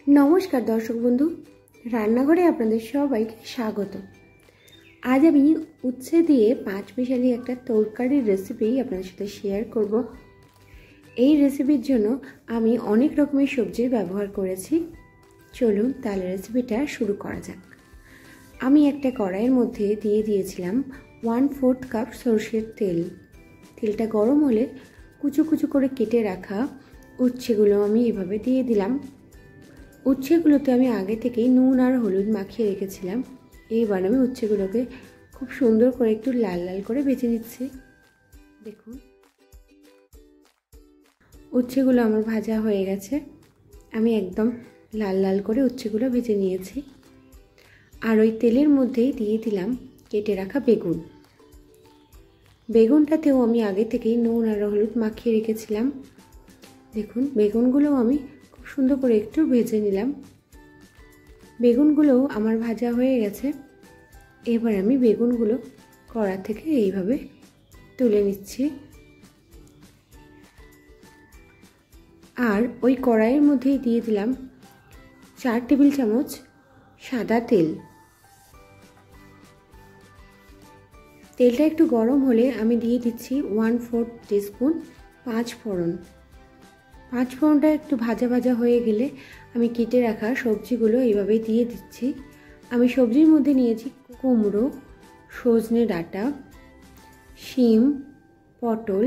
नमस्कार दर्शक बंधु रान्नाघरे आपनादेर सबाइके स्वागत। आज आमि उচ্ছে दिए पाँच मिशाली एक तरकारिर रेसिपि आपनादेर साथे शेयर करब। এই রেসিপির জন্য আমি অনেক রকমের সবজির ব্যবহার করেছি। চলুন তাহলে রেসিপিটা শুরু করা যাক। আমি একটা কড়াইয়ের মধ্যে দিয়ে দিয়েছিলাম 1/4 কাপ সরষের তেল। তেলটা গরম হলে কুচু কুচু করে কেটে রাখা উচ্ছেগুলো আমি এভাবে দিয়ে দিলাম। উচ্ছেগুলোতে আমি আগে থেকেই নুন আর হলুদ মাখিয়ে রেখেছিলাম। এইবার আমি উচ্ছেগুলোকে খুব সুন্দর করে একটু লাল লাল করে ভেজে নিচ্ছি। দেখুন উচ্ছেগুলো আমার ভাজা হয়ে গেছে। আমি একদম লাল লাল করে উচ্ছেগুলো ভেজে নিয়েছি। আর ওই তেলের মধ্যেই দিয়ে দিলাম কেটে রাখা বেগুন। বেগুনটাতেও আমি আগে থেকেই নুন আর হলুদ মাখিয়ে রেখেছিলাম। দেখুন বেগুনগুলো আমি খুব সুন্দর করে একটু ভেজে নিলাম। বেগুনগুলো আমার ভাজা হয়ে গেছে। এবার আমি বেগুনগুলো কড়া থেকে এইভাবে তুলে নিচ্ছি। আর ওই কড়াইয়ের মধ্যেই দিয়ে দিলাম 4 টেবিল চামচ সাদা তেল। তেলটা একটু গরম হলে আমি দিয়ে দিচ্ছি 1/4 টিস্পুন পাঁচ ফোড়ন। পাঁচ ফোড়নটা একটু ভাজা ভাজা হয়ে গেলে আমি কেটে রাখা সবজিগুলো এইভাবে দিয়ে দিচ্ছি। আমি সবজির মধ্যে নিয়েছি কুমড়ো, সজনে ডাঁটা, শিম, পটল,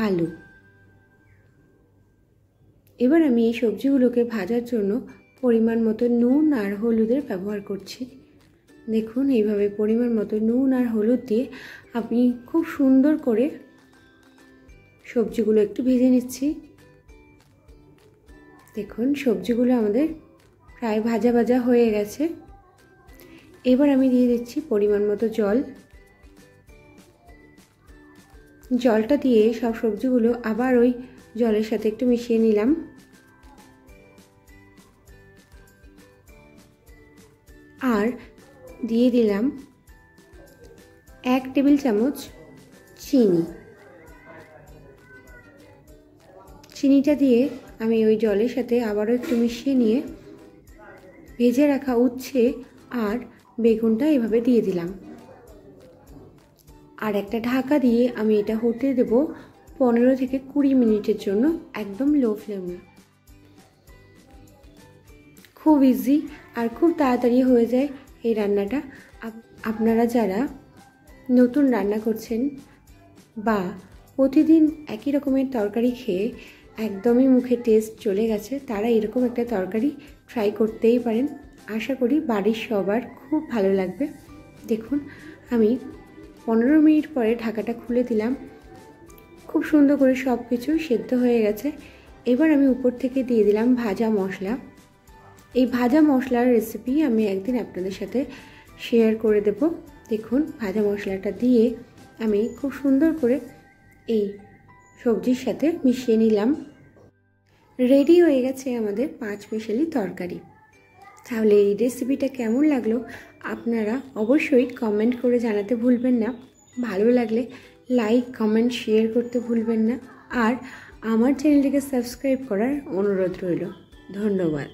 আলু। এবার আমি এই সবজিগুলোকে ভাজার জন্য পরিমাণ মতো নুন আর হলুদের ব্যবহার করছি। দেখুন এইভাবে পরিমাণ মতো নুন আর হলুদ দিয়ে আমি খুব সুন্দর করে সবজিগুলো একটু ভেজে নিচ্ছি। দেখুন সবজিগুলো আমাদের প্রায় ভাজা ভাজা হয়ে গেছে। এবার আমি দিয়ে দিচ্ছি পরিমাণ মতো জল। জলটা দিয়ে সব সবজিগুলো আবার ওই জলের সাথে একটু মিশিয়ে নিলাম। আর দিয়ে দিলাম 1 টেবিল চামচ চিনি। চিনিটা দিয়ে আমি ওই জলের সাথে আবারও একটু মিশিয়ে নিয়ে ভেজে রাখা উচ্ছে আর বেগুনটা এভাবে দিয়ে দিলাম। আর একটা ঢাকা দিয়ে আমি এটা হতে দেব 15 থেকে 20 মিনিটের জন্য, একদম লো ফ্লেমে। খুব ইজি আর খুব তাড়াতাড়ি হয়ে যায় এই রান্নাটা। আপনারা যারা নতুন রান্না করছেন বা প্রতিদিন একই রকমের তরকারি খেয়ে একদমই মুখে টেস্ট চলে গেছে, তারা এরকম একটা তরকারি ট্রাই করতেই পারেন। আশা করি বাড়ির সবার খুব ভালো লাগবে। দেখুন আমি 15 মিনিট পরে ঢাকাটা খুলে দিলাম। খুব সুন্দর করে সব কিছু সেদ্ধ হয়ে গেছে। এবার আমি উপর থেকে দিয়ে দিলাম ভাজা মশলা। এই ভাজা মশলার রেসিপি আমি একদিন আপনাদের সাথে শেয়ার করে দেব। দেখুন ভাজা মশলাটা দিয়ে আমি খুব সুন্দর করে এই সবজির সাথে মিশিয়ে নিলাম। রেডি হয়ে গেছে আমাদের পাঁচ মিশালি তরকারি। তাহলে এই রেসিপিটা কেমন লাগলো আপনারা অবশ্যই কমেন্ট করে জানাতে ভুলবেন না। ভালো লাগলে লাইক, কমেন্ট, শেয়ার করতে ভুলবেন না। আর আমার চ্যানেলটিকে সাবস্ক্রাইব করার অনুরোধ রইল। ধন্যবাদ।